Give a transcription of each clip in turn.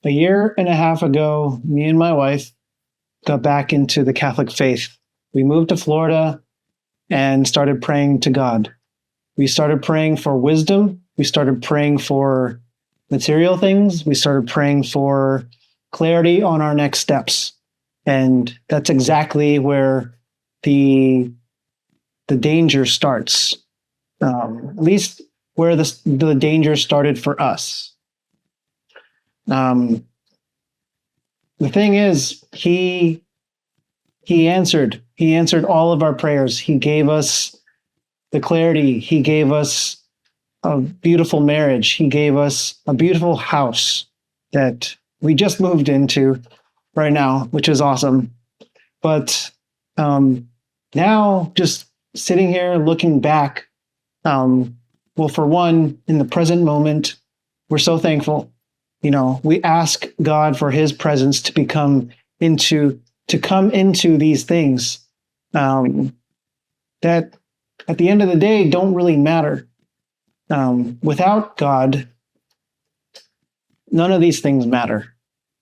A year and a half ago, me and my wife got back into the Catholic faith. We moved to Florida and started praying to God. We started praying for wisdom. We started praying for material things. We started praying for clarity on our next steps. And that's exactly where the danger starts. At least where the danger started for us. The thing is, he answered all of our prayers. He gave us the clarity. He gave us a beautiful marriage. He gave us a beautiful house that we just moved into right now, which is awesome. But now, just sitting here looking back, well, for one, in the present moment, we're so thankful. We ask God for His presence to come into these things that, at the end of the day, don't really matter. Without God, none of these things matter.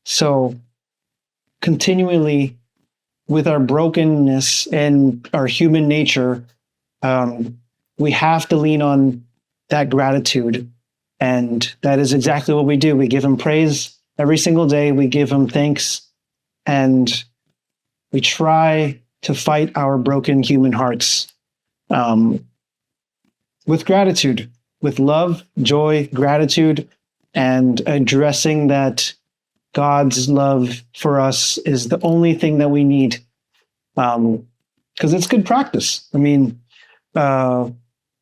So, continually, with our brokenness and our human nature, we have to lean on that gratitude. And that is exactly what we do. We give Him praise every single day. We give Him thanks. And we try to fight our broken human hearts with gratitude, with love, joy, gratitude, and addressing that God's love for us is the only thing that we need. Because it's good practice. I mean,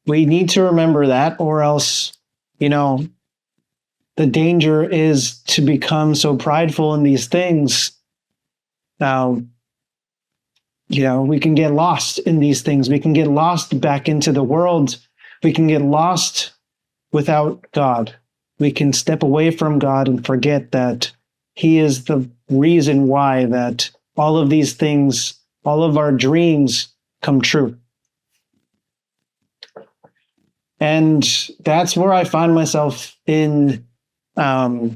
we need to remember that, or else, the danger is to become so prideful in these things. We can get lost in these things. We can get lost back into the world. We can get lost without God. We can step away from God and forget that He is the reason why that all of these things, all of our dreams come true. And that's where I find myself in my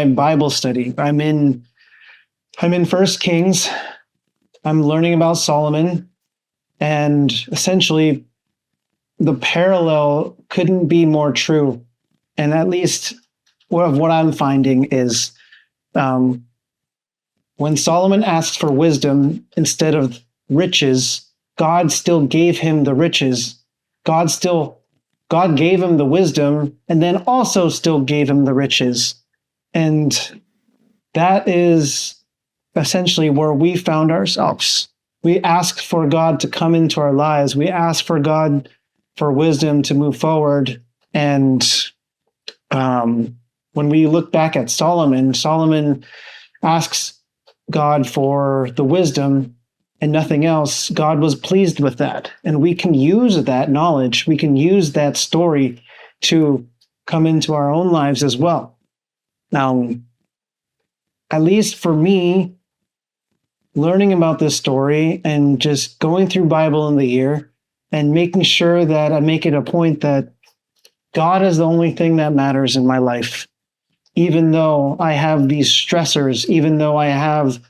Bible study. I'm in 1 Kings. I'm learning about Solomon, and essentially the parallel couldn't be more true. And at least what I'm finding is when Solomon asked for wisdom instead of riches, God still gave him the riches. God gave him the wisdom and then also still gave him the riches. And that is essentially where we found ourselves. We asked for God to come into our lives. We asked for God for wisdom to move forward. And when we look back at Solomon asks God for the wisdom and nothing else. God was pleased with that. And we can use that knowledge, we can use that story to come into our own lives as well. Now, at least for me, learning about this story and just going through Bible in the year and making sure that I make it a point that God is the only thing that matters in my life. Even though I have these stressors, even though I have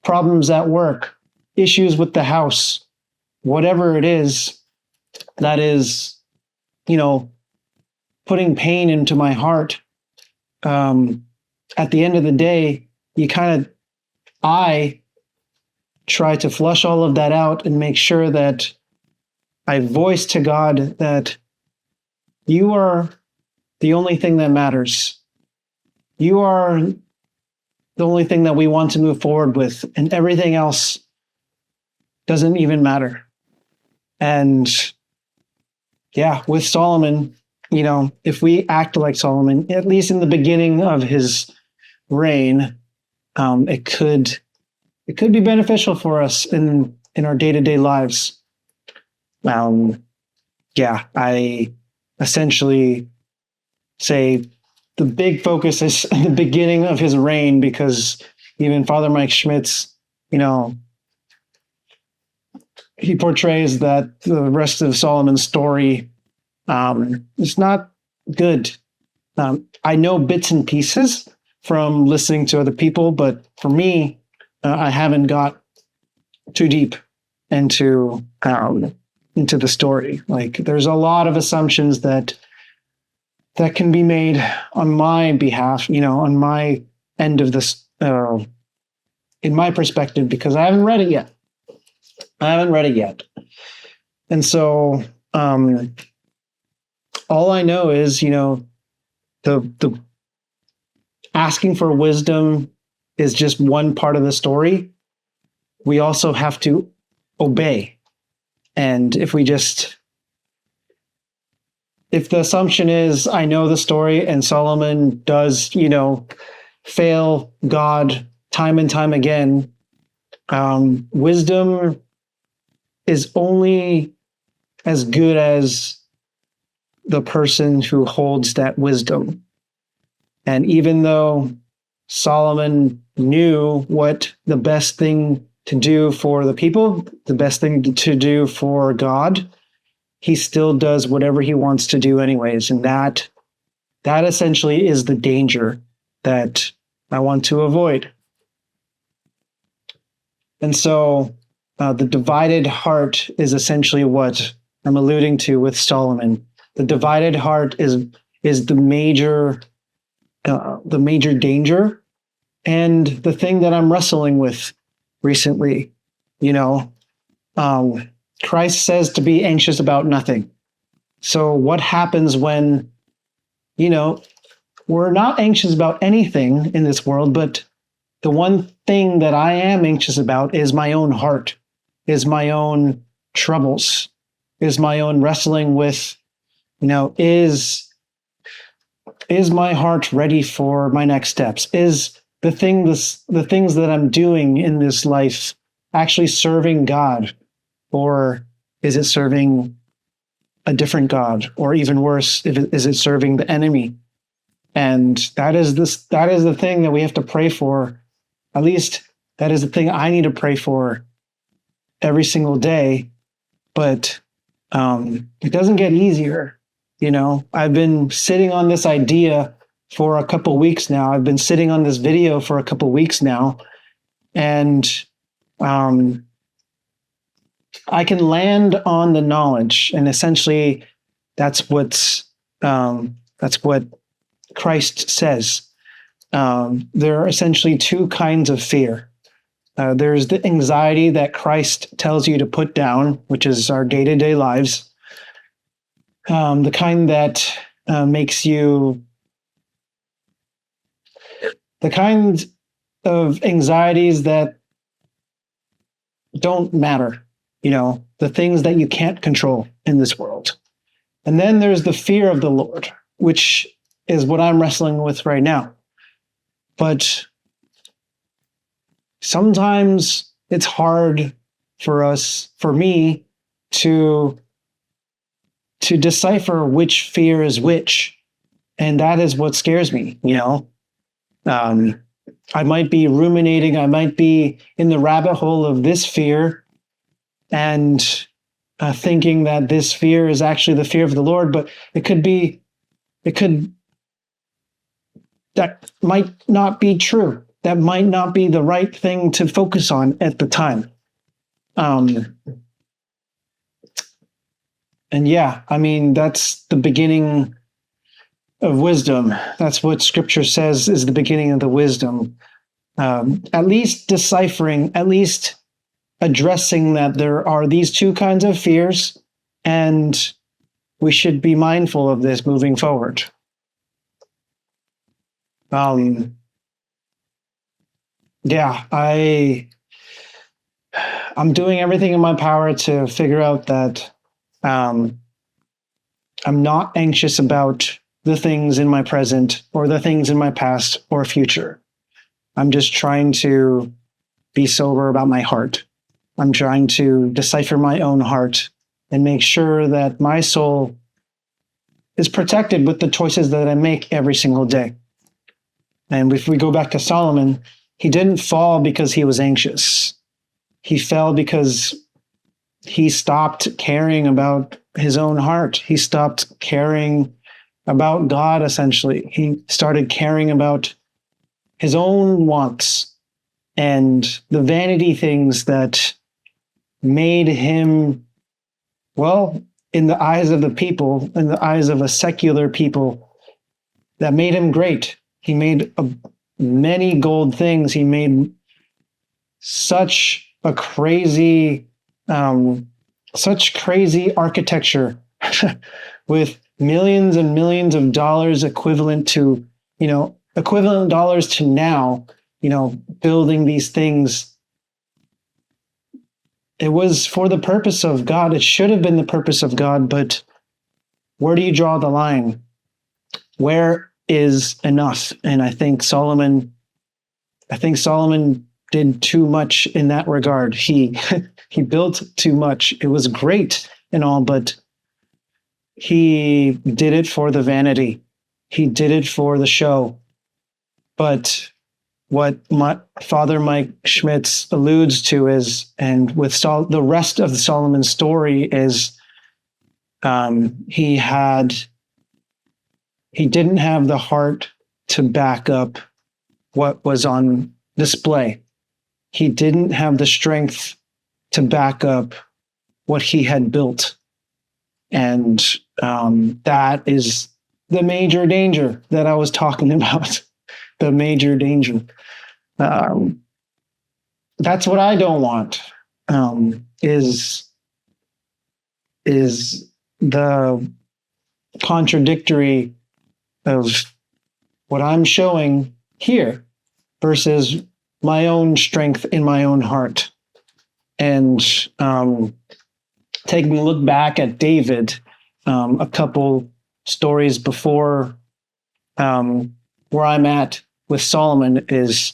problems at work, issues with the house, whatever it is that is, putting pain into my heart, at the end of the day, I try to flush all of that out and make sure that I voice to God that you are the only thing that matters. You are the only thing that we want to move forward with, and everything else doesn't even matter. And yeah, with Solomon, if we act like Solomon, at least in the beginning of his reign, it could be beneficial for us in our day-to-day lives. I essentially say the big focus is in the beginning of his reign, because even Father Mike Schmitz, he portrays that the rest of Solomon's story is not good. I know bits and pieces from listening to other people, but for me, I haven't got too deep into the story. Like, there's a lot of assumptions that can be made on my behalf, on my end of this, in my perspective, because I haven't read it yet. And so, all I know is, the asking for wisdom is just one part of the story. We also have to obey. And if the assumption is, I know the story and Solomon does, fail God time and time again, wisdom is only as good as the person who holds that wisdom. And even though Solomon knew what the best thing to do for the people, the best thing to do for God, he still does whatever he wants to do anyways. And that essentially is the danger that I want to avoid. And so the divided heart is essentially what I'm alluding to with Solomon. The divided heart is the major danger, and the thing that I'm wrestling with recently. Christ says to be anxious about nothing. So what happens when, we're not anxious about anything in this world, but the one thing that I am anxious about is my own heart, is my own troubles, is my own wrestling with, is my heart ready for my next steps? Is the things that I'm doing in this life actually serving God? Or is it serving a different God? Or even worse, is it serving the enemy? And that is the thing that we have to pray for. At least that is the thing I need to pray for every single day. But it doesn't get easier. I've been sitting on this idea for a couple weeks now. I've been sitting on this video for a couple weeks now. And I can land on the knowledge, and essentially that's what Christ says. There are essentially two kinds of fear. There's the anxiety that Christ tells you to put down, which is our day-to-day lives. The kind that makes you, the kind of anxieties that don't matter. The things that you can't control in this world. And then there's the fear of the Lord, which is what I'm wrestling with right now. But sometimes it's hard for me to decipher which fear is which. And that is what scares me, I might be ruminating, I might be in the rabbit hole of this fear, and thinking that this fear is actually the fear of the Lord, but that might not be true. That might not be the right thing to focus on at the time. And yeah, that's the beginning of wisdom. That's what Scripture says is the beginning of the wisdom. At least deciphering, at least addressing that there are these two kinds of fears, and we should be mindful of this moving forward. Yeah, I'm doing everything in my power to figure out that I'm not anxious about the things in my present or the things in my past or future. I'm just trying to be sober about my heart. I'm trying to decipher my own heart and make sure that my soul is protected with the choices that I make every single day. And if we go back to Solomon, he didn't fall because he was anxious. He fell because he stopped caring about his own heart. He stopped caring about God, essentially. He started caring about his own wants and the vanity things that made him, well, in the eyes of the people, in the eyes of a secular people, that made him great. He made many gold things. He made such a crazy, such crazy architecture with millions and millions of dollars equivalent to, equivalent dollars to now, building these things. It was for the purpose of God. It should have been the purpose of God, but where do you draw the line? Where is enough? And I think Solomon did too much in that regard. He he built too much. It was great and all, but he did it for the vanity. He did it for the show. But what my Father Mike Schmitz alludes to is, and with the rest of the Solomon story is, he didn't have the heart to back up what was on display. He didn't have the strength to back up what he had built. And that is the major danger that I was talking about. The major danger. That's what I don't want, is the contradictory of what I'm showing here versus my own strength in my own heart. And taking a look back at David, a couple stories before where I'm at with Solomon is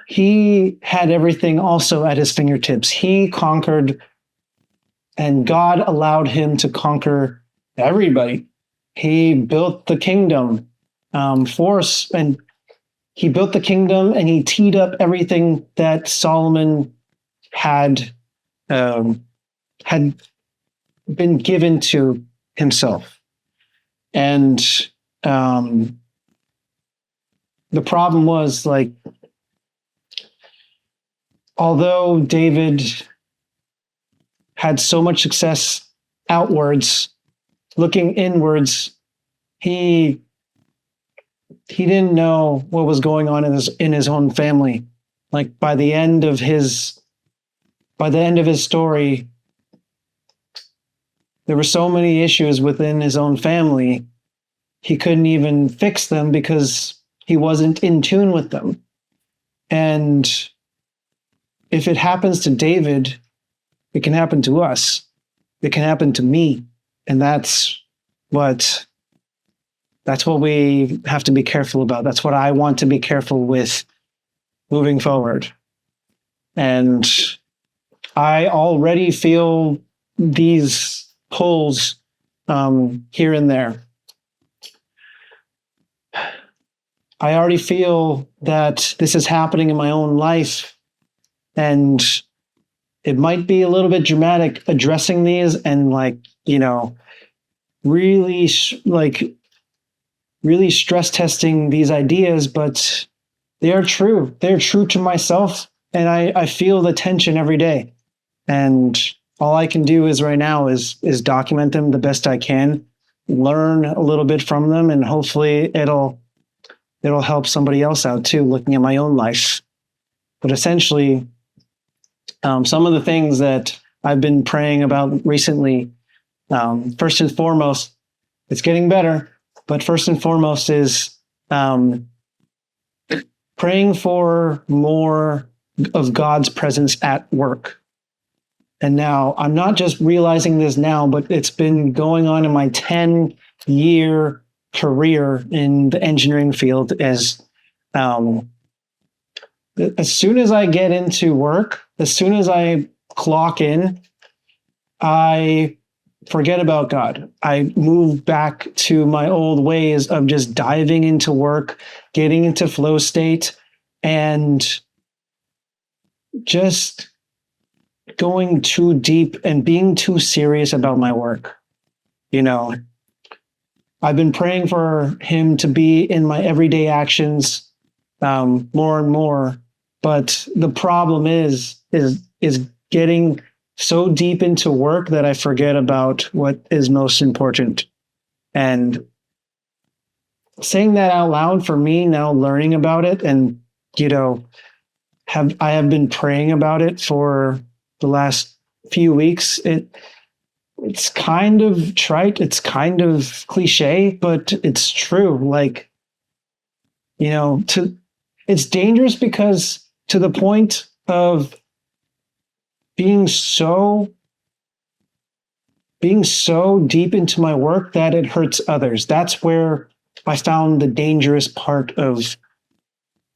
he had everything also at his fingertips. He conquered, and God allowed him to conquer everybody. He built the kingdom and he built the kingdom, and he teed up everything that Solomon had been given to himself. And the problem was, like, although David had so much success outwards, looking inwards, he didn't know what was going on in his own family. Like, by the end of his story, there were so many issues within his own family, he couldn't even fix them because he wasn't in tune with them. And if it happens to David, it can happen to us. It can happen to me. And that's what we have to be careful about. That's what I want to be careful with moving forward. And I already feel these pulls here and there. I already feel that this is happening in my own life, and it might be a little bit dramatic addressing these and really stress testing these ideas, but they are true. They're true to myself, and I feel the tension every day. And all I can do is right now is document them the best I can, learn a little bit from them, and hopefully it'll help somebody else out too, looking at my own life. But essentially, some of the things that I've been praying about recently, first and foremost, it's getting better, but first and foremost is praying for more of God's presence at work. And now I'm not just realizing this now, but it's been going on in my 10-year career in the engineering field. As soon as I get into work, as soon as I clock in, I forget about God. I move back to my old ways of just diving into work, getting into flow state, and just going too deep and being too serious about my work. I've been praying for him to be in my everyday actions more and more. But the problem is getting so deep into work that I forget about what is most important. And saying that out loud for me now, learning about it, and I have been praying about it for the last few weeks. It's kind of trite, it's kind of cliche, but it's true. Like, it's dangerous because to the point of being so deep into my work that it hurts others. That's where I found the dangerous part of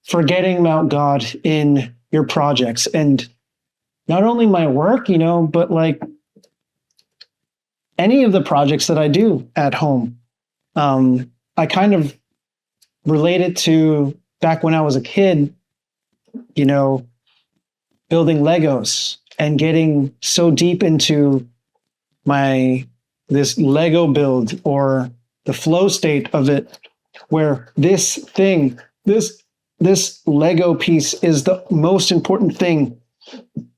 forgetting about God in your projects. And not only my work, but like any of the projects that I do at home. I kind of relate it to back when I was a kid, building Legos and getting so deep into this Lego build, or the flow state of it, where this Lego piece is the most important thing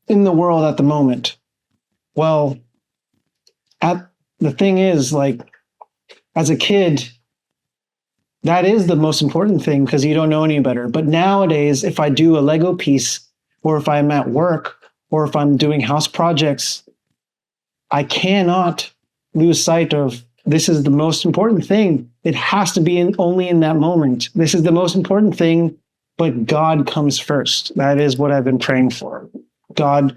in the world at the moment. Well, the thing is, like, as a kid, that is the most important thing because you don't know any better. But nowadays, if I do a Lego piece, or if I'm at work, or if I'm doing house projects, I cannot lose sight of this is the most important thing. It has to be only in that moment. This is the most important thing, but God comes first. That is what I've been praying for. God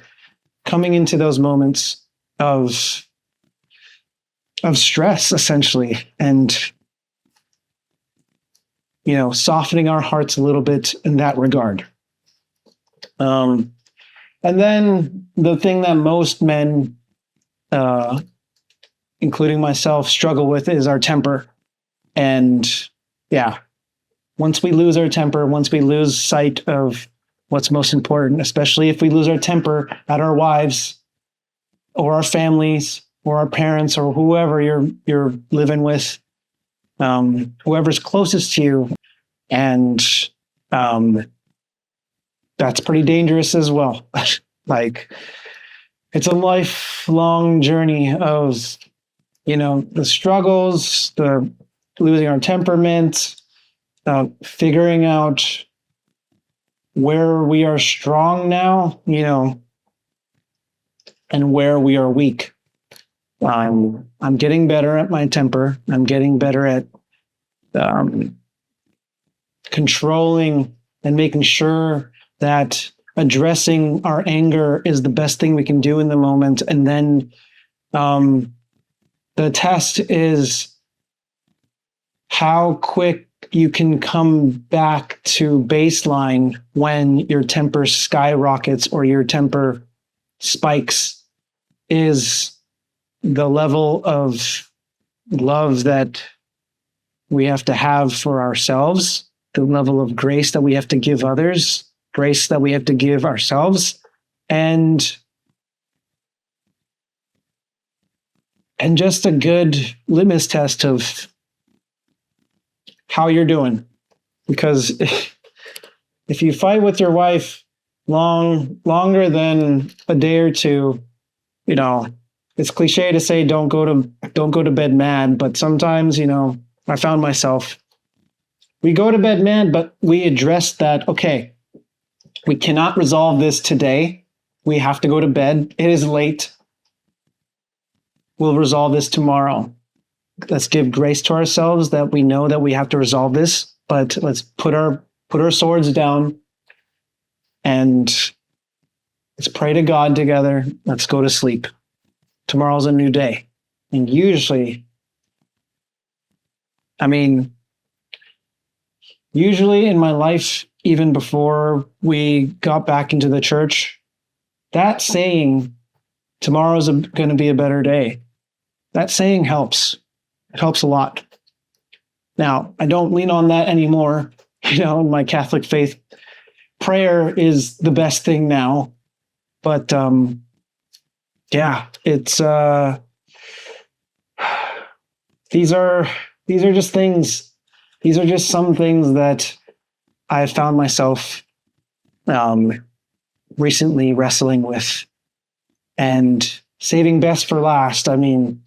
coming into those moments of stress, essentially, and softening our hearts a little bit in that regard. And then the thing that most men, including myself, struggle with is our temper. And once we lose our temper, once we lose sight of what's most important, especially if we lose our temper at our wives or our families or our parents or whoever you're living with, whoever's closest to you. And that's pretty dangerous as well. Like, it's a lifelong journey of, the struggles, the losing our temperament, figuring out where we are strong now, and where we are weak. I'm getting better at my temper. I'm getting better at controlling and making sure that addressing our anger is the best thing we can do in the moment. And then the test is how quick you can come back to baseline when your temper skyrockets or your temper spikes, is the level of love that we have to have for ourselves, the level of grace that we have to give others, grace that we have to give ourselves, and just a good litmus test of how you're doing. Because if you fight with your wife longer than a day or two, it's cliche to say don't go to bed mad, but sometimes, I found myself, we go to bed mad, but we address that, okay, we cannot resolve this today. We have to go to bed. It is late. We'll resolve this tomorrow. Let's give grace to ourselves that we know that we have to resolve this, but let's put our swords down and let's pray to God together. Let's go to sleep. Tomorrow's a new day. And usually in my life, even before we got back into the church, that saying, tomorrow's going to be a better day, that saying helps. It helps a lot. Now, I don't lean on that anymore. In my Catholic faith, prayer is the best thing now. But it's these are these are just things. These are just some things that I found myself recently wrestling with, and saving best for last. I mean,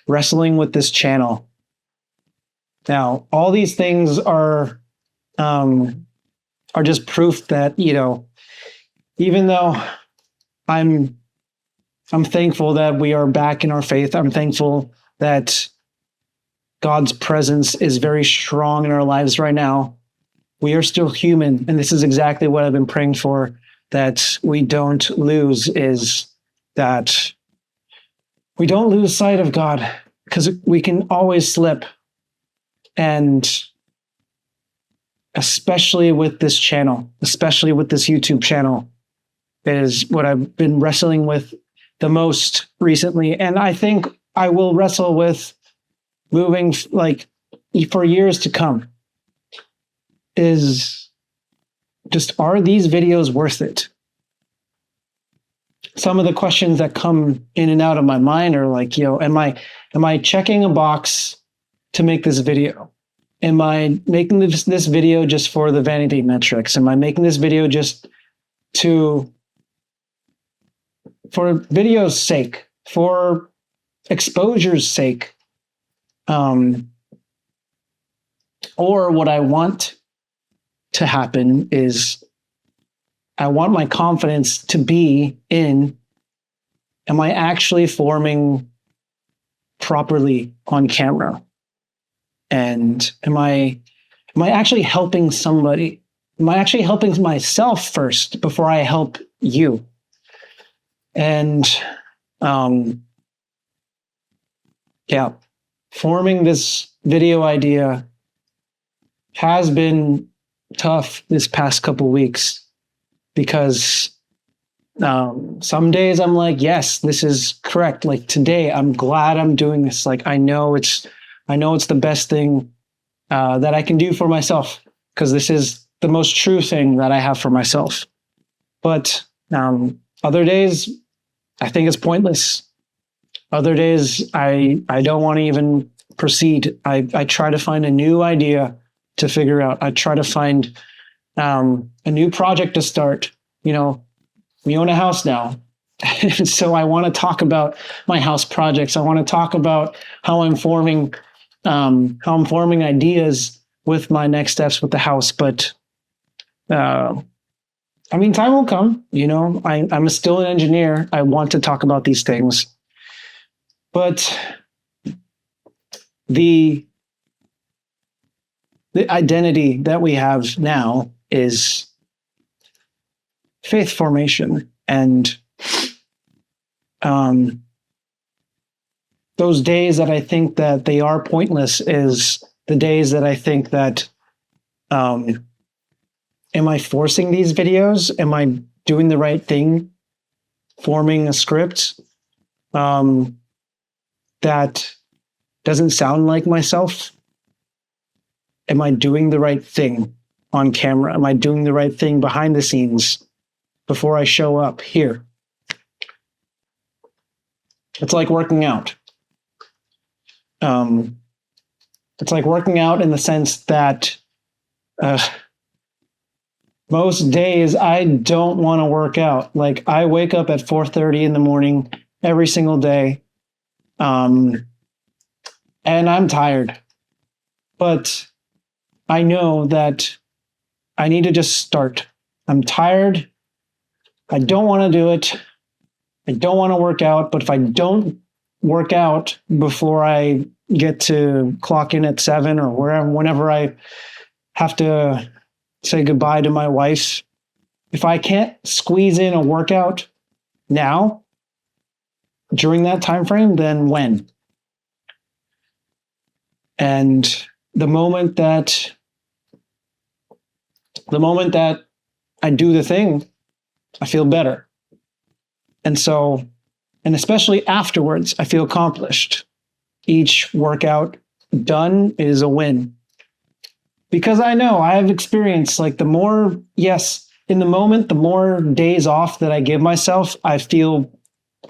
wrestling with this channel. Now, all these things are just proof that, even though I'm thankful that we are back in our faith. I'm thankful that God's presence is very strong in our lives right now. We are still human, and this is exactly what I've been praying for, that we don't lose, is that we don't lose sight of God, because we can always slip. And especially with this channel, especially with this YouTube channel, is what I've been wrestling with the most recently. And I think I will wrestle with moving for years to come, is just, are these videos worth it? Some of the questions that come in and out of my mind are like, am I checking a box to make this video? Am I making this video just for the vanity metrics? Am I making this video just for video's sake, for exposure's sake? Or what I want to happen is, I want my confidence to be in, am I actually forming properly on camera? And am I actually helping somebody? Am I actually helping myself first before I help you? And forming this video idea has been tough this past couple weeks, because some days I'm like, yes, this is correct. Like today, I'm glad I'm doing this. Like, I know it's the best thing that I can do for myself, because this is the most true thing that I have for myself. But other days, I think it's pointless. Other days, I don't want to even proceed. I try to find a new idea to figure out. I try to find a new project to start. We own a house now. So I want to talk about my house projects. I want to talk about how I'm forming ideas with my next steps with the house. But time will come. I'm still an engineer. I want to talk about these things, but the identity that we have now is faith formation. And those days that I think that they are pointless is the days that I think that, am I forcing these videos? Am I doing the right thing? Forming a script that doesn't sound like myself? Am I doing the right thing on camera? Am I doing the right thing behind the scenes before I show up here? It's like working out. It's like working out in the sense that most days I don't want to work out. Like, I wake up at 4:30 in the morning every single day, and I'm tired. But I know that I need to just start. I'm tired. I don't want to do it. I don't want to work out. But if I don't work out before I get to clock in at 7 or whenever I have to say goodbye to my wife, if I can't squeeze in a workout now during that time frame, then when? And the moment that I do the thing, I feel better. And especially afterwards, I feel accomplished. Each workout done is a win. Because I know I have experience, like in the moment, the more days off that I give myself, I feel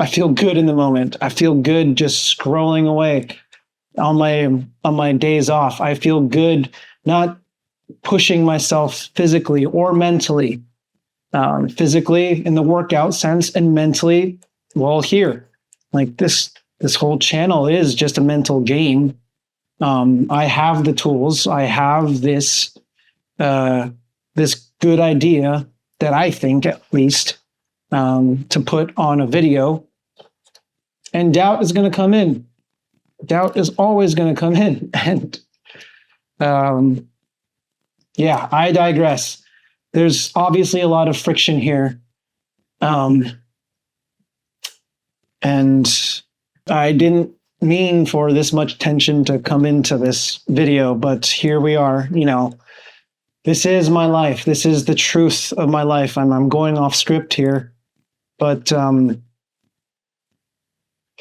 feel good in the moment. I feel good just scrolling away on my days off. I feel good not pushing myself physically or mentally. Physically in the workout sense, and mentally, well, here, like this whole channel is just a mental game. I have the tools. I have this good idea that I think, at least, to put on a video, and doubt is going to come in. Doubt is always going to come in, and yeah, I digress. There's obviously a lot of friction here. And I didn't mean for this much tension to come into this video, but here we are. This is my life. This is the truth of my life. I'm going off script here, but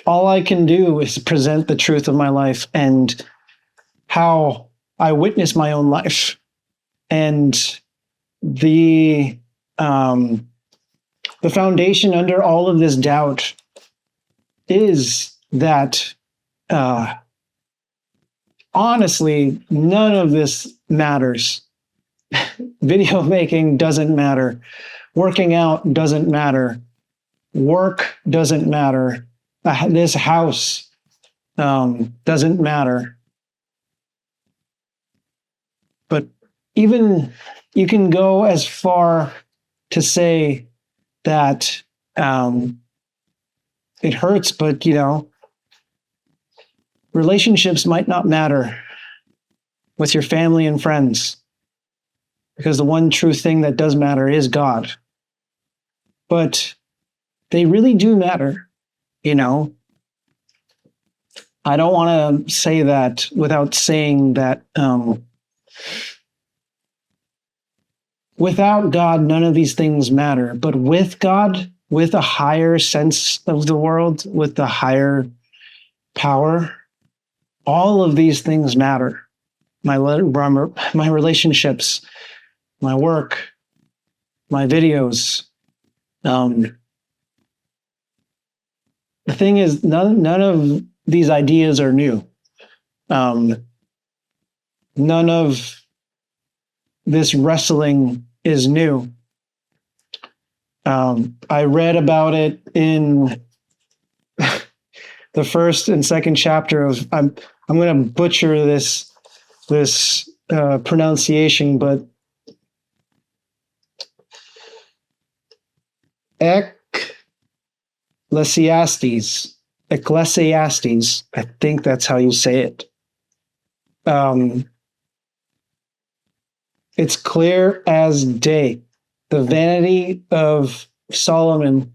all I can do is present the truth of my life and how I witness my own life. And the foundation under all of this doubt is that honestly, none of this matters. Video making doesn't matter. Working out doesn't matter. Work doesn't matter. This house doesn't matter. But even you can go as far to say that it hurts, but relationships might not matter with your family and friends, because the one true thing that does matter is God. But they really do matter, I don't want to say that without saying that without God, none of these things matter. But with God, with a higher sense of the world, with the higher power, all of these things matter. My relationships, my work, my videos. The thing is, none of these ideas are new. None of this wrestling is new. I read about it in the first and second chapter of. I'm going to butcher this pronunciation, but Ecclesiastes. I think that's how you say it. It's clear as day. The vanity of Solomon,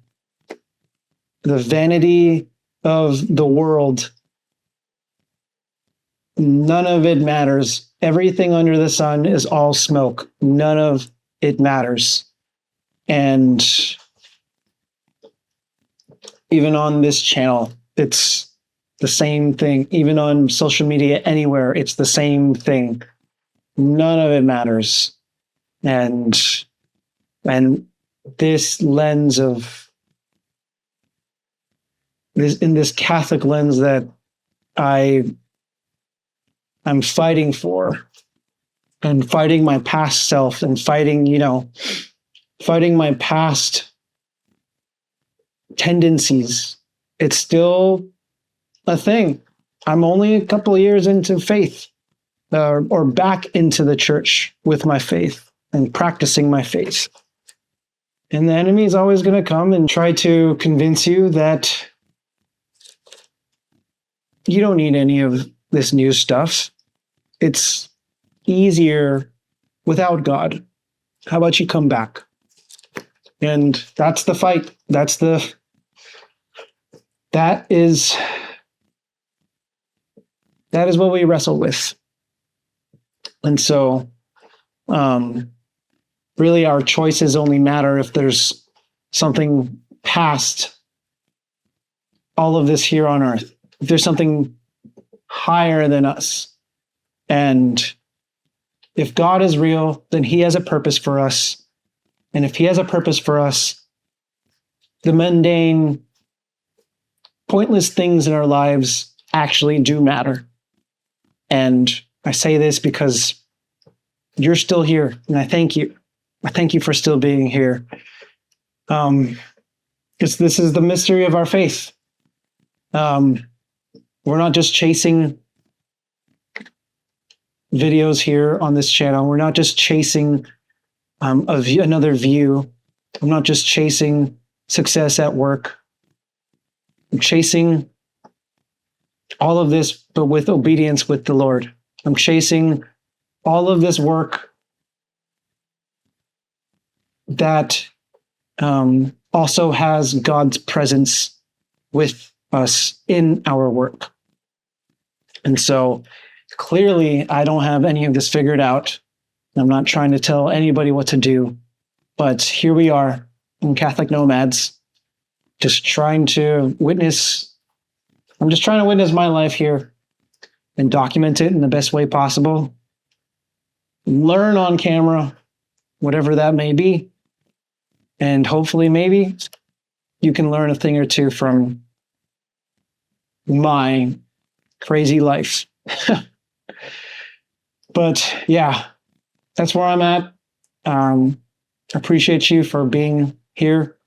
the vanity of the world, none of it matters. Everything under the sun is all smoke. None of it matters. And even on this channel, it's the same thing. Even on social media, anywhere, it's the same thing. None of it matters. And this lens of this Catholic lens that I'm fighting for, and fighting my past self, and fighting my past tendencies. It's still a thing. I'm only a couple of years into faith, or back into the church with my faith and practicing my faith. And the enemy is always going to come and try to convince you that you don't need any of this new stuff. It's easier without God. How about you come back? And that's the fight. That is what we wrestle with. And so, really, our choices only matter if there's something past all of this here on earth. If there's something higher than us. And if God is real, then he has a purpose for us. And if he has a purpose for us, the mundane pointless things in our lives actually do matter. And I say this because you're still here, and I thank you. I thank you for still being here. Because this is the mystery of our faith. We're not just chasing videos here on this channel. We're not just chasing another view. I'm not just chasing success at work. I'm chasing all of this, but with obedience with the Lord. I'm chasing all of this work that also has God's presence with us in our work. And so clearly, I don't have any of this figured out. I'm not trying to tell anybody what to do, but here we are in Catholic Nomads, just trying to witness. I'm just trying to witness my life here and document it in the best way possible. Learn on camera, whatever that may be. And hopefully, maybe you can learn a thing or two from my crazy life. But yeah, that's where I'm at. Appreciate you for being here.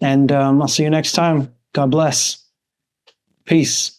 And I'll see you next time. God bless. Peace.